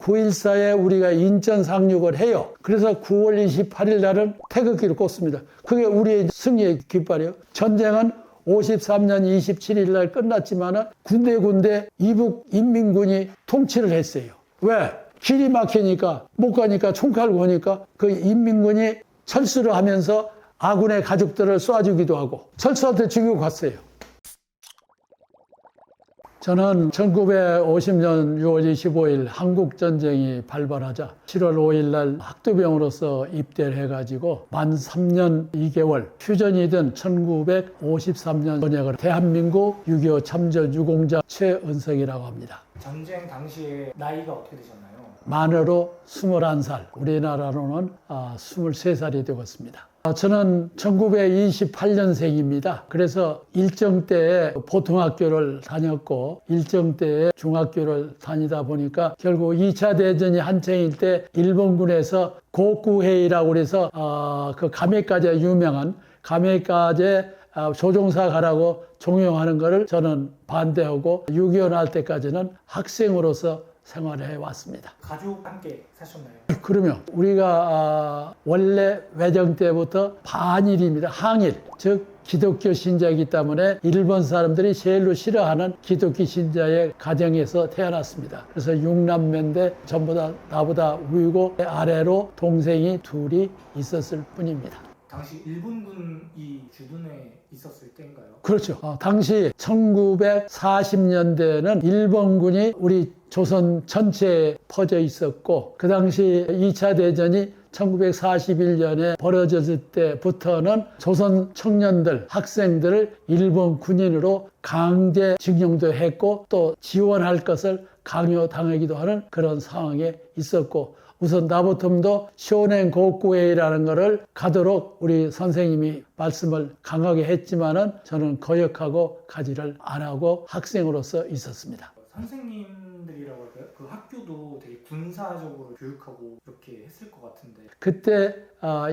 9.14에 우리가 인천 상륙을 해요. 그래서 9월 28일 날은 태극기를 꽂습니다. 그게 우리의 승리의 깃발이에요. 전쟁은 53년 27일 날 끝났지만은 군데군데 이북 인민군이 통치를 했어요. 왜? 길이 막히니까 못 가니까 총칼고 오니까 그 인민군이 철수를 하면서 아군의 가족들을 쏴주기도 하고 철수한테 죽이고 갔어요. 저는 1950년 6월 25일 한국전쟁이 발발하자 7월 5일 날 학도병으로서 입대를 해가지고 만 3년 2개월 휴전이 된 1953년 전역을 대한민국 6.25 참전 유공자 최은석이라고 합니다. 전쟁 당시에 나이가 어떻게 되셨나요? 만으로 21살, 우리나라로는 23살이 되었습니다. 저는 1928년생입니다. 그래서 일정 때에 보통학교를 다녔고 일정 때에 중학교를 다니다 보니까 결국 2차 대전이 한창일 때 일본군에서 고쿠헤이라고 그래서 그 가메카제 유명한 가메카제 조종사 가라고 종용하는 것을 저는 반대하고 6.25 날 때까지는 학생으로서 생활해 왔습니다. 가족 함께 사셨나요? 그러면 우리가 원래 외정 때부터 반일입니다. 항일, 즉 기독교 신자이기 때문에 일본 사람들이 제일로 싫어하는 기독교 신자의 가정에서 태어났습니다. 그래서 6남매인데 전부 다 나보다 위고 아래로 동생이 둘이 있었을 뿐입니다. 당시 일본군이 주둔해 있었을 때인가요? 그렇죠. 당시 1940년대에는 일본군이 우리 조선 전체에 퍼져 있었고 그 당시 2차 대전이 1941년에 벌어졌을 때부터는 조선 청년들, 학생들을 일본 군인으로 강제징용도 했고 또 지원할 것을 강요당하기도 하는 그런 상황에 있었고 우선 나부텀도 쇼넨 고쿠에이라는 것을 가도록 우리 선생님이 말씀을 강하게 했지만은 저는 거역하고 가지를 안 하고 학생으로서 있었습니다. 선생님들이라고 할까요? 그 학교도 되게 군사적으로 교육하고 이렇게 했을 것 같은데 그때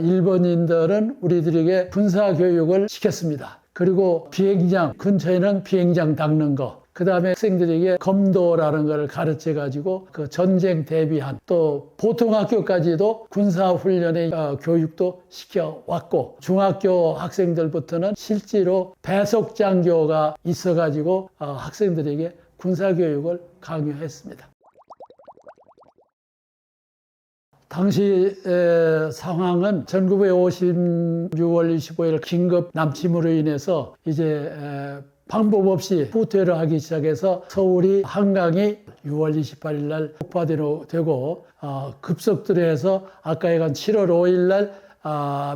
일본인들은 우리들에게 군사교육을 시켰습니다. 그리고 비행장, 근처에는 비행장 닦는 거, 그 다음에 학생들에게 검도라는 걸 가르쳐 가지고 그 전쟁 대비한 또 보통학교까지도 군사훈련의 교육도 시켜왔고 중학교 학생들부터는 실제로 배속장교가 있어 가지고 학생들에게 군사교육을 강요했습니다. 당시 상황은 1956월 25일 긴급 남침으로 인해서 이제 방법 없이 후퇴를 하기 시작해서 서울이 한강이 6월 28일 날 폭파되고 급속도로 해서 아까 얘기한 7월 5일 날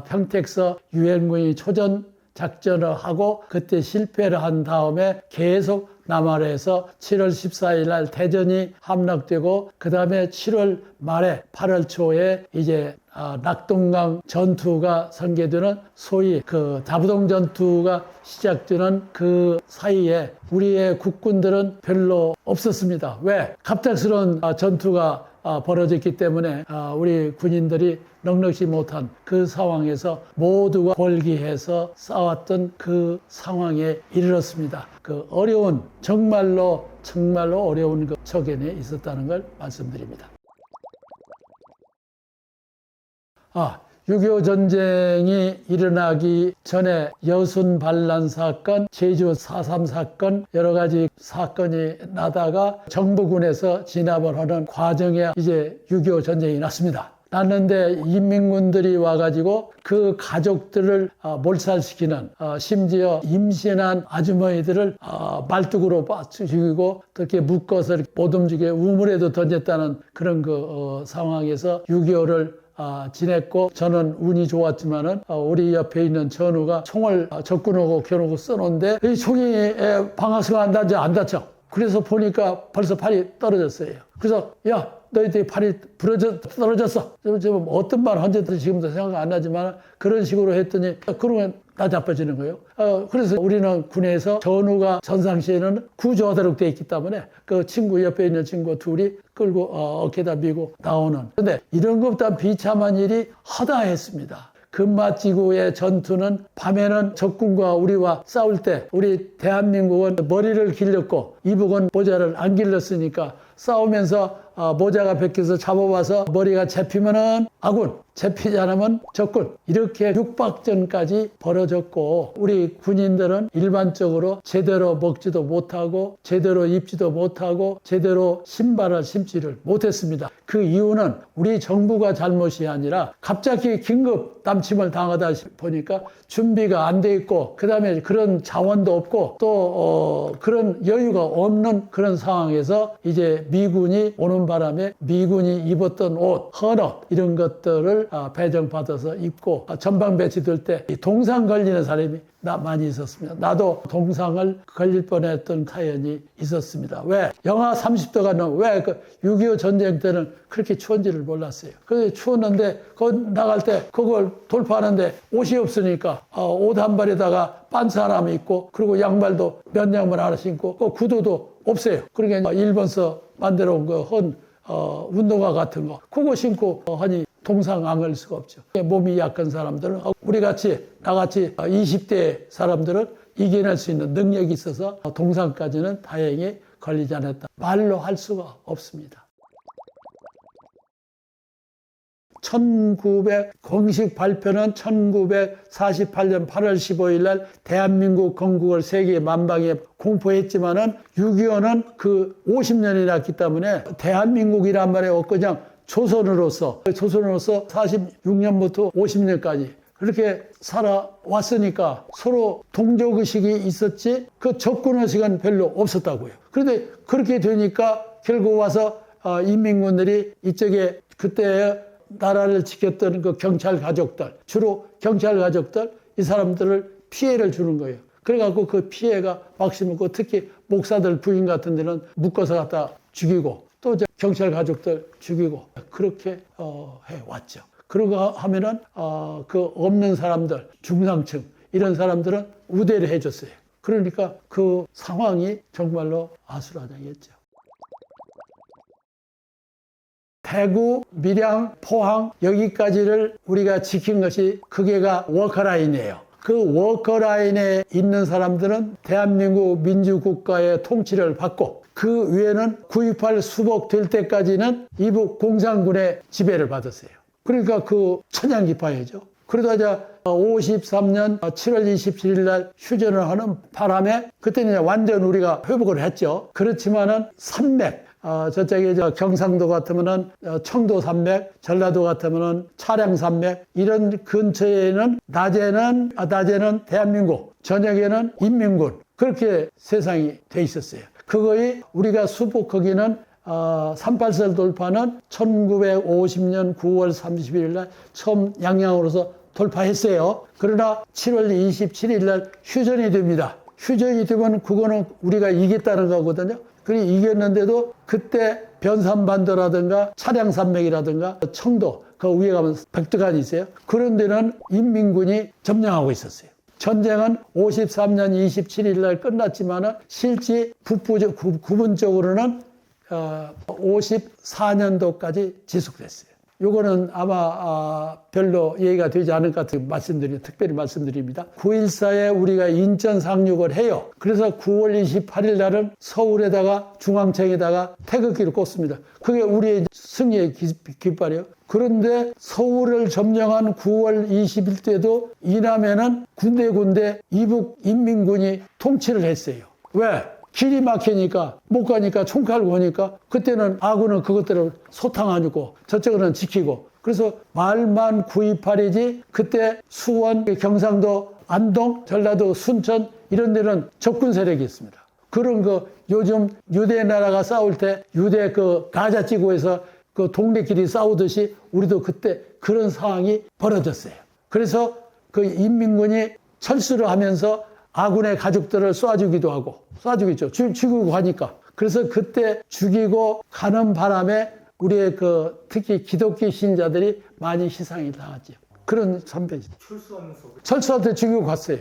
평택서 유엔군이 초전 작전을 하고 그때 실패를 한 다음에 계속 남하로에서 7월 14일 날 대전이 함락되고 그 다음에 7월 말에 8월 초에 이제 낙동강 전투가 전개되는 소위 그 다부동 전투가 시작되는 그 사이에 우리의 국군들은 별로 없었습니다. 왜? 갑작스러운 전투가 벌어졌기 때문에 우리 군인들이 넉넉지 못한 그 상황에서 모두가 골기해서 싸웠던 그 상황에 이르렀습니다. 그 어려운 정말로 어려운 그 처견에 있었다는 걸 말씀드립니다. 6.25 전쟁이 일어나기 전에 여순 반란 사건, 제주 4.3 사건 여러 가지 사건이 나다가 정부군에서 진압을 하는 과정에 이제 6.25 전쟁이 났습니다. 났는데 인민군들이 와가지고 그 가족들을 몰살시키는 심지어 임신한 아주머니들을 말뚝으로 죽이고 그렇게 묶어서 못 움직이게 우물에도 던졌다는 그런 그 상황에서 6.25를 지냈고 저는 운이 좋았지만은 우리 옆에 있는 전우가 총을 적군하고 겨누고 써놓은데 이 총이 방아쇠가 안 닿죠. 그래서 보니까 벌써 팔이 떨어졌어요. 그래서 야 너희들이 팔이 떨어졌어. 좀 어떤 말 한지 지금도 생각 안 나지만 그런 식으로 했더니 그러면 나 자빠지는 거예요. 그래서 우리는 군에서 전우가 전상시에는 구조하도록 돼 있기 때문에 그 친구 옆에 있는 친구 둘이 끌고 어깨다 미고 나오는. 근데 이런 것보다 비참한 일이 허다했습니다. 금마지구의 전투는 밤에는 적군과 우리와 싸울 때 우리 대한민국은 머리를 길렀고 이북은 모자를 안 길렀으니까 싸우면서 모자가 벗겨서 잡아와서 머리가 잡히면은 아군, 잡히지 않으면 적군, 이렇게 육박전까지 벌어졌고, 우리 군인들은 일반적으로 제대로 먹지도 못하고 제대로 입지도 못하고 제대로 신발을 신지를 못했습니다. 그 이유는 우리 정부가 잘못이 아니라 갑자기 긴급 남침을 당하다 보니까 준비가 안 돼 있고, 그 다음에 그런 자원도 없고 또 그런 여유가 없는 그런 상황에서 이제 미군이 오는 바람에 미군이 입었던 옷, 헌옷 이런 것들을 배정받아서 입고 전방 배치될 때 동상 걸리는 사람이 많이 있었습니다. 나도 동상을 걸릴 뻔했던 사연이 있었습니다. 왜? 영하 30도가 왜 6.25 전쟁 때는 그렇게 추운지를 몰랐어요. 그래서 추웠는데 나갈 때 그걸 돌파하는데 옷이 없으니까 옷 한 벌에다가 반스 하나 입고, 그리고 양말도 면 양말 하나 신고, 그 구두도 없어요. 그러니까 일본서 만들어 온 그 운동화 같은 거 그거 신고 하니 동상 안 걸 수가 없죠. 몸이 약한 사람들은, 우리같이 나같이 20대 사람들은 이겨낼 수 있는 능력이 있어서 동상까지는 다행히 걸리지 않았다. 말로 할 수가 없습니다. 공식 발표는 1948년 8월 15일 날 대한민국 건국을 세계 만방에 공포했지만은 6.25는 그 50년이 났기 때문에 대한민국이란 말이 그냥 조선으로서 46년부터 50년까지 그렇게 살아왔으니까 서로 동족의식이 있었지 그 적군의식은 별로 없었다고요. 그런데 그렇게 되니까 결국 와서 인민군들이 이쪽에 그때 나라를 지켰던 그 경찰 가족들, 주로 경찰 가족들, 이 사람들을 피해를 주는 거예요. 그래갖고 그 피해가 막심있고, 특히 목사들 부인 같은 데는 묶어서 갖다 죽이고, 또 경찰 가족들 죽이고, 그렇게 해왔죠. 그러고 하면은 그 없는 사람들, 중상층 이런 사람들은 우대를 해줬어요. 그러니까 그 상황이 정말로 아수라장이었죠. 대구, 밀양, 포항 여기까지를 우리가 지킨 것이 그게가 워커라인이에요. 그 워커라인에 있는 사람들은 대한민국 민주국가의 통치를 받고, 그 위에는 9.28 수복될 때까지는 이북 공산군의 지배를 받았어요. 그러니까 그 천양기파이죠. 그러다가 53년 7월 27일 날 휴전을 하는 바람에 그때는 완전 우리가 회복을 했죠. 그렇지만은 산맥, 저쪽에 경상도 같으면은 청도 산맥, 전라도 같으면은 차량 산맥, 이런 근처에는 낮에는 대한민국, 저녁에는 인민군, 그렇게 세상이 돼 있었어요. 그거에 우리가 수복하기는 38설 돌파는 1950년 9월 31일 날 처음 양양으로서 돌파했어요. 그러나 7월 27일 날 휴전이 됩니다. 휴전이 되면 그거는 우리가 이겼다는 거거든요. 그래 이겼는데도 그때 변산반도라든가 차량산맥이라든가 청도 그 위에 가면 백두간이 있어요. 그런 데는 인민군이 점령하고 있었어요. 전쟁은 53년 27일 날 끝났지만은 실제 부분적으로는 54년도까지 지속됐어요. 요거는 아마 별로 이해가 되지 않을 것 같아요. 특별히 말씀드립니다. 9.14에 우리가 인천 상륙을 해요. 그래서 9월 28일 날은 서울에다가 중앙청에다가 태극기를 꽂습니다. 그게 우리의 승리의 깃발이에요. 그런데 서울을 점령한 9월 20일 때도 이남에는 군데 이북 인민군이 통치를 했어요. 왜? 길이 막히니까 못 가니까 총 칼고 오니까 그때는 아군은 그것들을 소탕하고 저쪽은 지키고, 그래서 말만 9.28이지 그때 수원, 경상도, 안동, 전라도, 순천 이런 데는 적군 세력이 있습니다. 그런 요즘 유대 나라가 싸울 때 유대 가자 지구에서 그 동네끼리 싸우듯이 우리도 그때 그런 상황이 벌어졌어요. 그래서 그 인민군이 철수를 하면서 아군의 가족들을 쏴주기도 하고, 쏴주겠죠. 죽이고 가니까. 그래서 그때 죽이고 가는 바람에 우리의 특히 기독교 신자들이 많이 희생이 당하죠. 그런 선배죠. 철수할 때 죽이고 갔어요.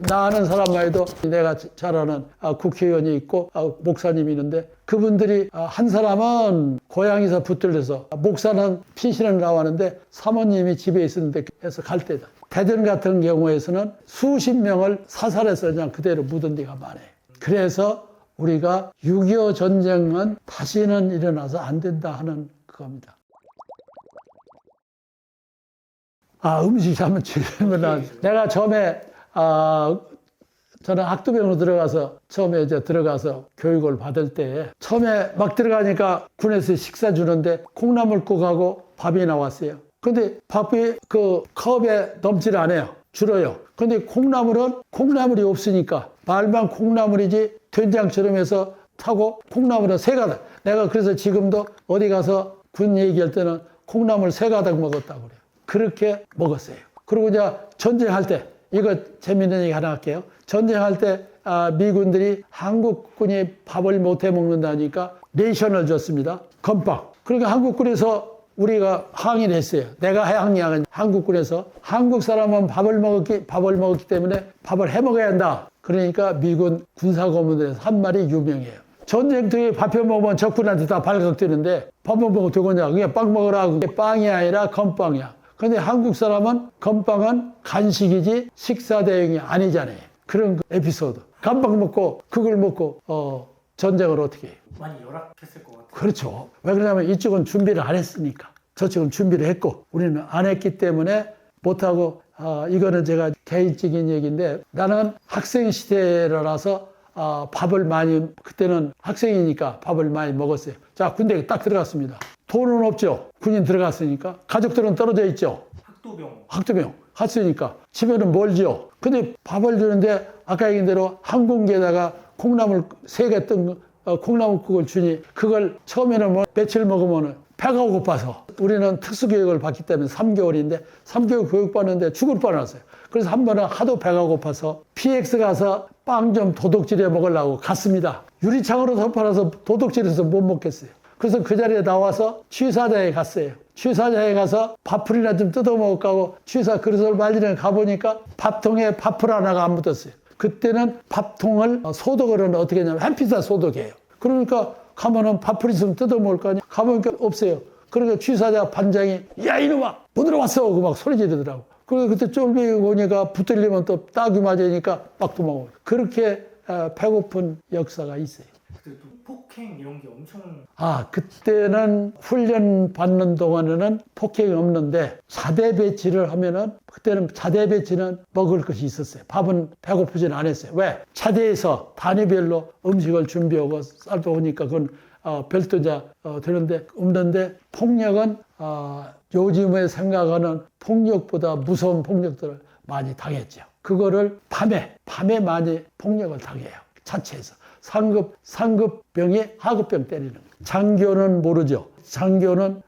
나 아는 사람만 해도 내가 잘 아는 국회의원이 있고 목사님이 있는데, 그분들이 한 사람은 고향에서 붙들려서, 목사는 피신을 나왔는데 사모님이 집에 있었는데 해서 갈 때다. 대전 같은 경우에서는 수십 명을 사살해서 그냥 그대로 묻은 데가 많아요. 그래서 우리가 6.25 전쟁은 다시는 일어나서 안 된다 하는 그겁니다. 음식 한번 질문을. 내가 처음에, 저는 학도병으로 처음에 들어가서 교육을 받을 때, 처음에 막 들어가니까 군에서 식사 주는데 콩나물국하고 밥이 나왔어요. 근데 밥이 그 컵에 넘질 않아요. 줄어요. 근데 콩나물이 없으니까 말만 콩나물이지 된장처럼 해서 타고 콩나물은 세 가닥. 내가 그래서 지금도 어디 가서 군 얘기할 때는 콩나물 세 가닥 먹었다고 그래요. 그렇게 먹었어요. 그리고 이제 전쟁할 때, 이거 재밌는 얘기 하나 할게요. 전쟁할 때 미군들이 한국군이 밥을 못해 먹는다니까 레이션을 줬습니다. 건빵. 그러니까 한국군에서 우리가 항의를 했어요. 내가 항의한 한국군에서 한국 사람은 밥을 먹었기 때문에 밥을 해 먹어야 한다. 그러니까 미군 군사고문들에서 한 말이 유명해요. 전쟁터에 밥해 먹으면 적군한테 다 발각되는데 밥을 먹어도 되겠냐? 그냥 빵 먹으라. 그게 빵이 아니라 건빵이야. 근데 한국 사람은 건빵은 간식이지 식사 대용이 아니잖아요. 그런 에피소드. 건빵 먹고 그걸 먹고 전쟁을 어떻게 해요? 많이 열악했을 것 같아요. 그렇죠. 왜 그러냐면 이쪽은 준비를 안 했으니까. 저쪽은 준비를 했고 우리는 안 했기 때문에 못하고 이거는 제가 개인적인 얘기인데 나는 학생 시대라서 밥을 많이 그때는 학생이니까 밥을 많이 먹었어요. 자, 군대에 딱 들어갔습니다. 돈은 없죠. 군인 들어갔으니까. 가족들은 떨어져 있죠. 학도병 갔으니까 집에는 멀죠. 근데 밥을 주는데 아까 얘기한 대로 한 공기에다가 콩나물 3개 뜬 콩나물국을 주니 그걸 처음에는 며칠 먹으면 배가 고파서 우리는 특수교육을 받기 때문에 3개월인데 3개월 교육받는데 죽을 뻔했어요. 그래서 한 번은 하도 배가 고파서 PX 가서 빵 좀 도둑질해 먹으려고 갔습니다. 유리창으로 덮어놔서 도둑질해서 못 먹겠어요. 그래서 그 자리에 나와서 취사장에 갔어요. 취사장에 가서 밥풀이나 좀 뜯어 먹을까 하고 취사 그릇을 말리러 가보니까 밥통에 밥풀 하나가 안 묻었어요. 그때는 밥통을 소독을 어떻게 했냐면 햇빛에 소독해요. 그러니까 가면은 밥풀 있으면 뜯어 먹을 거 아니야. 가보니까 없어요. 그러니까 취사자 반장이 야 이놈아 못 들어왔어 그 막 소리 지르더라고. 그때 쫄비 오니까 붙들리면 또 딱이 맞으니까 막 도망오고. 그렇게 배고픈 역사가 있어요. 그때 또 폭행 이런 게 엄청 그때는 훈련 받는 동안에는 폭행이 없는데 자대 배치를 하면은 그때는 자대 배치는 먹을 것이 있었어요. 밥은 배고프진 않았어요. 왜? 자대에서 단위별로 음식을 준비하고 쌀도 오니까 그건 별도자 되는데 없는데 폭력은 요즘에 생각하는 폭력보다 무서운 폭력들을 많이 당했죠. 그거를 밤에 많이 폭력을 당해요. 자체에서. 상급병이 하급병 때리는 거예요. 장교는 모르죠. 장교는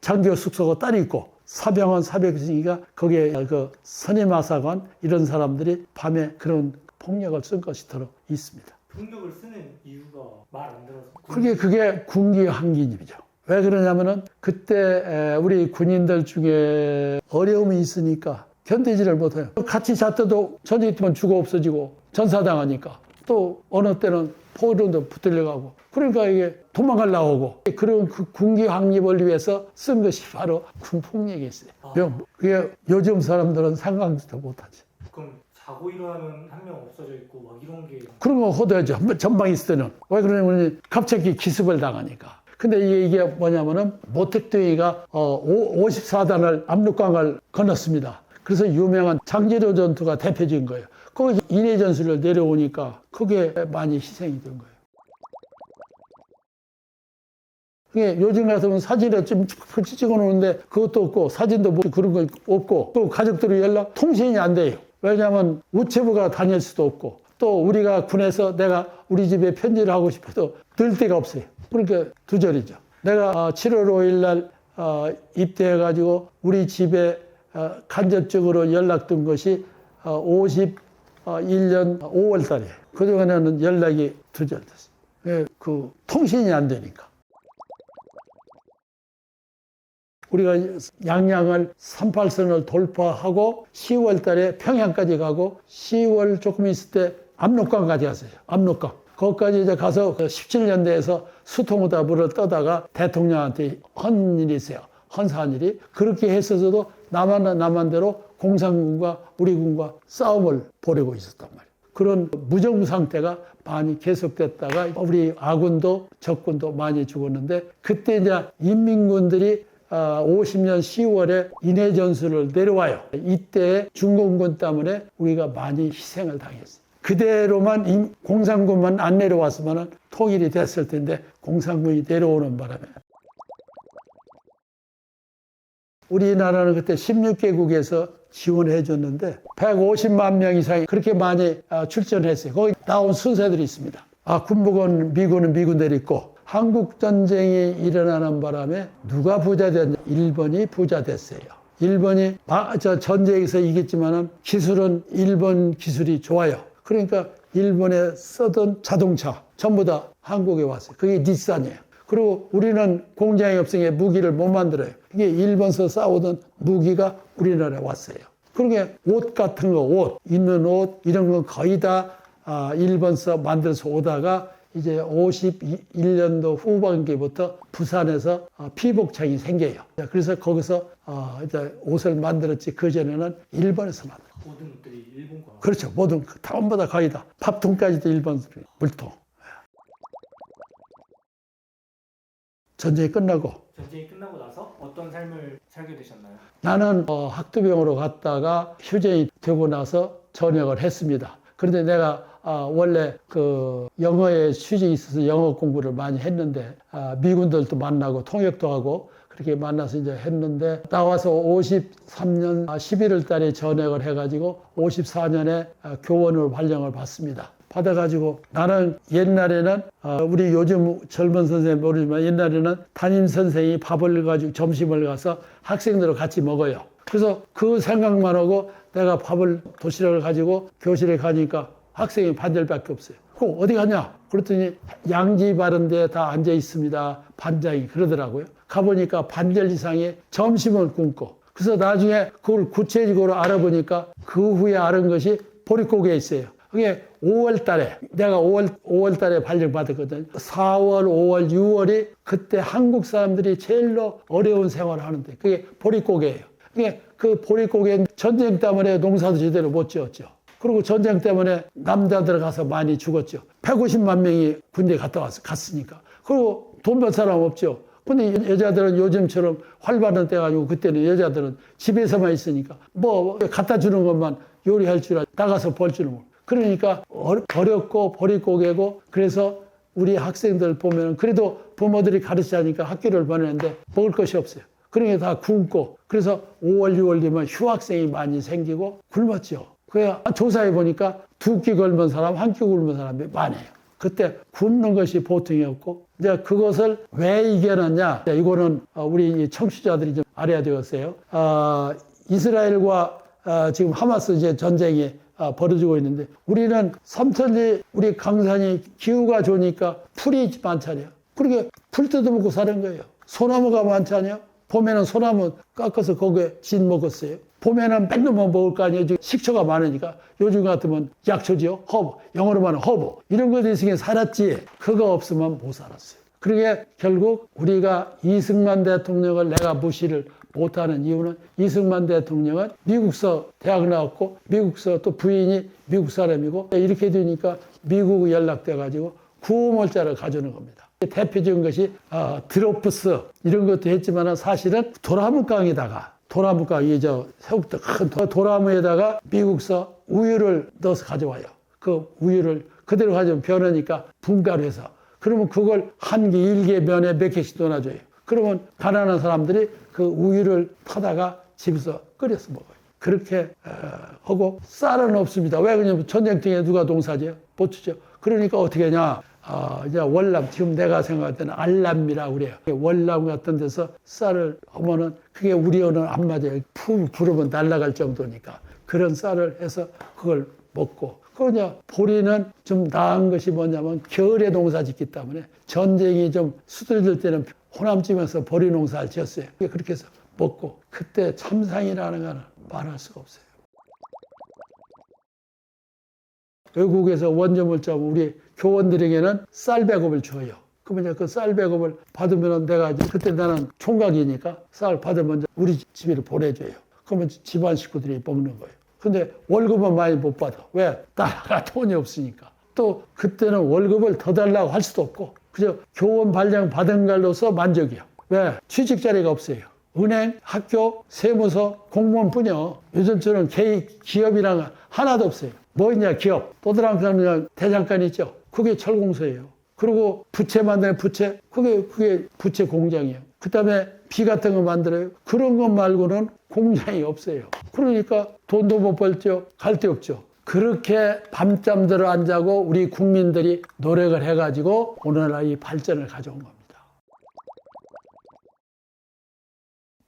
장교 숙소가 따로 있고 사병은 사병이니까 거기에 그 선임하사관 이런 사람들이 밤에 그런 폭력을 쓴 것이 들어 있습니다. 폭력을 쓰는 이유가 말 안 들어서 그게 군기 항기님이죠. 왜 그러냐면은 그때 우리 군인들 중에 어려움이 있으니까 견디지를 못해요. 같이 잤더도 전쟁 때면 죽어 없어지고 전사당하니까 또 어느 때는 포로도 붙들려가고 그러니까 이게 도망가려고 하고 그런 그 군기 확립을 위해서 쓴 것이 바로 군폭력이었어요. 그게 요즘 사람들은 상상도 못하지. 그럼 자고 일어나면 한 명 없어져 있고 막 이런 게 그런 거 허도하죠. 전방에 있을 때는. 왜 그러냐면 갑자기 기습을 당하니까. 근데 이게 뭐냐면은 모택동이가 54단을 압록강을 건넜습니다. 그래서 유명한 장제로 전투가 대표적인 거예요. 거기 인해 전술을 내려오니까 그게 많이 희생이 된 거예요. 그게 요즘 같으면 사진에 좀 찍어 놓는데 그것도 없고 사진도 뭐 그런 거 없고 또 가족들이 통신이 안 돼요. 왜냐하면 우체부가 다닐 수도 없고 또 우리가 군에서 내가 우리 집에 편지를 하고 싶어도 들 데가 없어요. 그러니까 두절이죠. 내가 7월 5일 날 입대해가지고 우리 집에 간접적으로 연락된 것이 51년 5월 달이에요. 그동안에는 연락이 두절됐어요. 그 통신이 안 되니까. 우리가 양양을 38선을 돌파하고 10월 달에 평양까지 가고 10월 조금 있을 때 압록강까지 갔어요. 압록강. 거기까지 이제 가서 17년대에서 수통보다 물을 떠다가 대통령한테 헌 일이 있어요. 헌사한 일이. 그렇게 했어서도 남한대로 공산군과 우리 군과 싸움을 벌이고 있었단 말이에요. 그런 무정부 상태가 많이 계속됐다가 우리 아군도 적군도 많이 죽었는데 그때 이제 인민군들이 50년 10월에 인해 전술을 내려와요. 이때 중공군 때문에 우리가 많이 희생을 당했어요. 그대로만 공산군만 안 내려왔으면 통일이 됐을 텐데 공산군이 내려오는 바람에 우리나라는 그때 16개국에서 지원해 줬는데 150만 명 이상이 그렇게 많이 출전했어요. 거기 나온 순서들이 있습니다. 군부군, 미군은 미군들이 있고 한국 전쟁이 일어나는 바람에 누가 부자 됐냐? 일본이 부자 됐어요. 일본이 전쟁에서 이겼지만은 기술은 일본 기술이 좋아요. 그러니까 일본에 쓰던 자동차 전부 다 한국에 왔어요. 그게 닛산이에요. 그리고 우리는 공장이 없으니까 무기를 못 만들어요. 이게 일본서 싸우던 무기가 우리나라에 왔어요. 그러게 옷 같은 거, 옷, 입는 옷 이런 건 거의 다 일본서 만들어서 오다가 이제 51년도 후반기부터 부산에서 피복창이 생겨요. 그래서 거기서 이제 옷을 만들었지 그전에는 일본에서 만들어요. 모든 것들이 일본 거. 그렇죠. 모든 전부 다 거의 다 밥통까지도 일본 물통. 전쟁이 끝나고 나서 어떤 삶을 살게 되셨나요? 나는 학도병으로 갔다가 휴전이 되고 나서 전역을 했습니다. 그런데 내가 원래 그 영어에 취직이 있어서 영어 공부를 많이 했는데 미군들도 만나고 통역도 하고 그렇게 만나서 이제 했는데 나와서 53년 11월 달에 전역을 해가지고 54년에 교원을 발령을 받습니다. 받아가지고 나는 옛날에는 우리 요즘 젊은 선생님 모르지만 옛날에는 담임 선생이 밥을 가지고 점심을 가서 학생들과 같이 먹어요. 그래서 그 생각만 하고 내가 밥을 도시락을 가지고 교실에 가니까 학생이 반절밖에 없어요. 그럼 어디 가냐? 그랬더니 양지 바른 데 다 앉아 있습니다. 반장이 그러더라고요. 가보니까 반절 이상의 점심을 굶고 그래서 나중에 그걸 구체적으로 알아보니까 그 후에 알은 것이 보릿고개에 있어요. 그게 5월 달에, 내가 5월 달에 발령받았거든요. 4월, 5월, 6월이 그때 한국 사람들이 제일로 어려운 생활을 하는데 그게 보릿고개예요. 그게 그 보릿고개 전쟁 때문에 농사도 제대로 못 지었죠. 그리고 전쟁 때문에 남자들 가서 많이 죽었죠. 150만 명이 군대 갔으니까. 그리고 돈 벌 사람 없죠. 근데 여자들은 요즘처럼 활발한 때 가지고 그때는 여자들은 집에서만 있으니까 뭐 갖다 주는 것만 요리할 줄 알고 나가서 벌 줄은 모르고. 그러니까 어렵고 보릿고개고 그래서 우리 학생들 보면 그래도 부모들이 가르치자니까 학교를 보내는데 먹을 것이 없어요. 그러니까 다 굶고 그래서 5월, 6월 되면 휴학생이 많이 생기고 굶었죠. 그래 조사해 보니까 2끼 굶은 사람, 1끼 굶은 사람이 많아요. 그때 굶는 것이 보통이었고 이제 그것을 왜 이겨냈냐? 이거는 우리 청취자들이 좀 알아야 되겠어요. 이스라엘과 지금 하마스 이제 전쟁이 벌어지고 있는데 우리는 삼천리 우리 강산이 기후가 좋으니까 풀이 많잖아요. 그렇게 풀 뜯어먹고 사는 거예요. 소나무가 많잖아요. 봄에는 소나무 깎아서 거기에 진 먹었어요. 봄에는 맨날 먹을 거 아니에요. 식초가 많으니까. 요즘 같으면 약초지요. 허브. 영어로 말하면 허브. 이런 것도 있으니 살았지. 그거 없으면 못 살았어요. 그러게 결국 우리가 이승만 대통령을 내가 무시를 못하는 이유는 이승만 대통령은 미국서 대학 나왔고 미국서 또 부인이 미국 사람이고 이렇게 되니까 미국 연락돼가지고 구호물자를 가져오는 겁니다. 대표적인 것이 드로프스 이런 것도 했지만 사실은 도라묵강에다가 도라묵강이 새우부터 큰 도라묵에다가 미국서 우유를 넣어서 가져와요. 그 우유를 그대로 가져오면 변하니까 분가를 해서 그러면 그걸 한 개, 1개 면에 몇 개씩 넣어줘요. 그러면 가난한 사람들이 그 우유를 타다가 집에서 끓여서 먹어요. 그렇게 하고 쌀은 없습니다. 왜 그러냐면 전쟁통에 누가 농사지요? 못 주죠. 그러니까 어떻게 하냐? 이제 월남, 지금 내가 생각할 때는 알람이라고 그래요. 월남 같은 데서 쌀을 하면은 그게 우리와는 안 맞아요. 부르면 날아갈 정도니까. 그런 쌀을 해서 그걸 먹고. 그러냐, 보리는 좀 나은 것이 뭐냐면 겨울에 농사 짓기 때문에 전쟁이 좀 수두룩될 때는 호남집에서 보리 농사를 지었어요. 그렇게 해서 먹고. 그때 참상이라는 거는 말할 수가 없어요. 외국에서 원조물자 우리 교원들에게는 쌀 배급을 줘요. 그러면 이제 그 쌀 배급을 받으면 내가 이제 그때 나는 총각이니까 쌀 받으면 우리 집으로 보내줘요. 그러면 집안 식구들이 먹는 거예요. 근데 월급은 많이 못 받아. 왜? 나라가 돈이 없으니까. 또 그때는 월급을 더 달라고 할 수도 없고 그저 교원 발령 받은 걸로서 만족이야. 왜? 취직 자리가 없어요. 은행, 학교, 세무서, 공무원뿐이요. 요즘처럼 기업이랑 하나도 없어요. 뭐 있냐, 기업. 또드랑사는 대장간 있죠. 그게 철공소예요. 그리고 부채 만드는 부채, 그게 부채 공장이에요. 그 다음에 비 같은 거 만들어요. 그런 것 말고는 공장이 없어요. 그러니까 돈도 못 벌죠. 갈 데 없죠. 그렇게 밤잠 들어 안 자고 우리 국민들이 노력을 해가지고 오늘날 이 발전을 가져온 겁니다.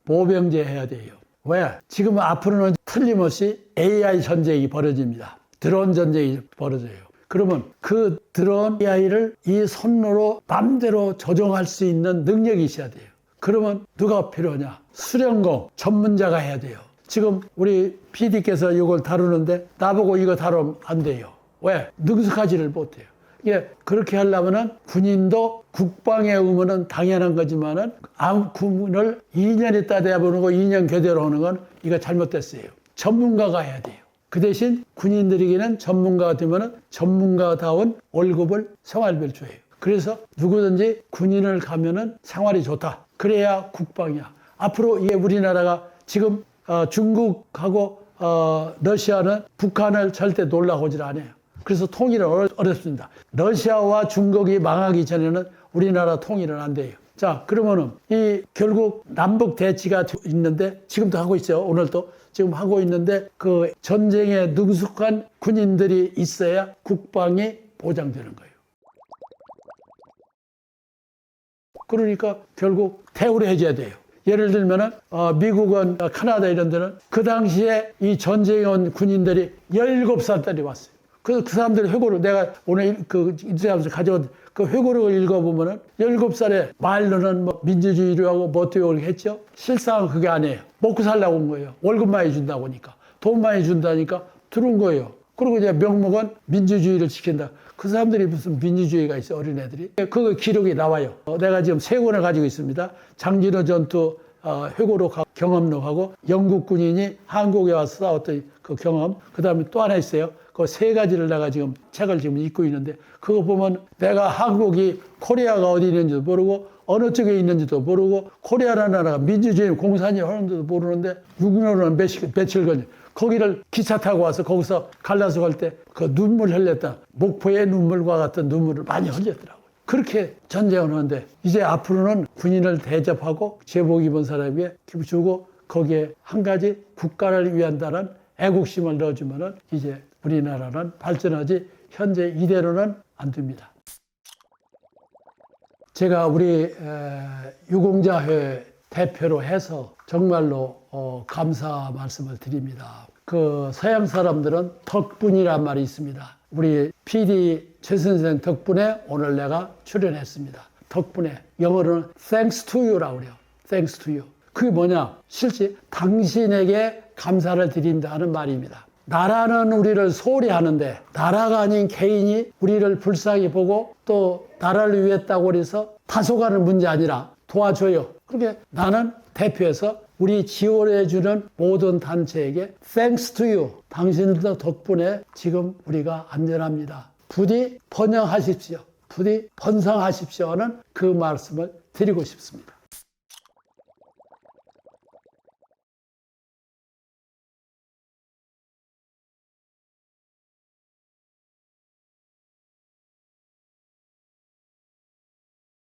모병제 해야 돼요. 왜? 지금 앞으로는 틀림없이 AI 전쟁이 벌어집니다. 드론 전쟁이 벌어져요. 그러면 그 드론 AI를 이 손으로 맘대로 조종할 수 있는 능력이 있어야 돼요. 그러면 누가 필요하냐? 수련공 전문자가 해야 돼요. 지금 우리 PD께서 이걸 다루는데 나보고 이거 다루면 안 돼요. 왜? 능숙하지를 못해요. 이게 그렇게 하려면은 군인도 국방의 의무는 당연한 거지만은 군을 2년 있다 대보는 거 2년 교대로 하는 건 이거 잘못됐어요. 전문가가 해야 돼요. 그 대신 군인들에게는 전문가가 되면은 전문가다운 월급을 생활비를 줘요. 그래서 누구든지 군인을 가면은 생활이 좋다. 그래야 국방이야. 앞으로 이게 우리나라가 지금 중국하고 러시아는 북한을 절대 놀라고질 않아요. 그래서 통일은 어렵습니다. 러시아와 중국이 망하기 전에는 우리나라 통일은 안 돼요. 자, 그러면은 결국 남북 대치가 있는데 지금도 하고 있어요. 오늘도 지금 하고 있는데 그 전쟁에 능숙한 군인들이 있어야 국방이 보장되는 거예요. 그러니까 결국 대우를 해줘야 돼요. 예를 들면은 미국은 캐나다 이런 데는 그 당시에 이 전쟁에 온 군인들이 17살짜리 왔어요. 그 사람들의 회고록 내가 오늘 인터뷰하면서 가져온 그 회고록을 읽어보면은 17살에 말로는 뭐 민주주의를 하고 뭐 어떻게 했죠? 실상은 그게 아니에요. 먹고 살려고 온 거예요. 월급 많이 준다고 하니까. 돈 많이 준다니까 들어온 거예요. 그리고 이제 명목은 민주주의를 지킨다. 그 사람들이 무슨 민주주의가 있어, 어린애들이. 그 기록이 나와요. 내가 지금 3권을 가지고 있습니다. 장진호 전투 회고록 경험록하고 영국 군인이 한국에 와서 싸웠던 그 경험. 그 다음에 또 하나 있어요. 그 3가지를 내가 지금 책을 지금 읽고 있는데 그거 보면 내가 한국이 코리아가 어디 있는지도 모르고 어느 쪽에 있는지도 모르고 코리아라는 나라가 민주주의 공산주의 하는지도 모르는데 6년은 며칠간 거기를 기차 타고 와서 거기서 갈라서 갈 때 그 눈물 흘렸다. 목포의 눈물과 같은 눈물을 많이 흘렸더라고요. 그렇게 전쟁을 하는데 이제 앞으로는 군인을 대접하고 제복 입은 사람에게 기부 주고 거기에 한 가지 국가를 위한다는 애국심을 넣어주면은 이제 우리나라는 발전하지 현재 이대로는 안 됩니다. 제가 우리 유공자회 대표로 해서 정말로 감사 말씀을 드립니다. 그 서양 사람들은 덕분이란 말이 있습니다. 우리 PD 최 선생 덕분에 오늘 내가 출연했습니다. 덕분에 영어로는 thanks to you라고 그래요. thanks to you. 그게 뭐냐? 실제 당신에게 감사를 드린다 하는 말입니다. 나라는 우리를 소홀히 하는데 나라가 아닌 개인이 우리를 불쌍히 보고 또 나라를 위했다고 해서 다소가는 문제 아니라 도와줘요. 그렇게 나는 대표해서 우리 지원해주는 모든 단체에게 Thanks to you. 당신들 덕분에 지금 우리가 안전합니다. 부디 번영하십시오. 부디 번성하십시오 하는 그 말씀을 드리고 싶습니다.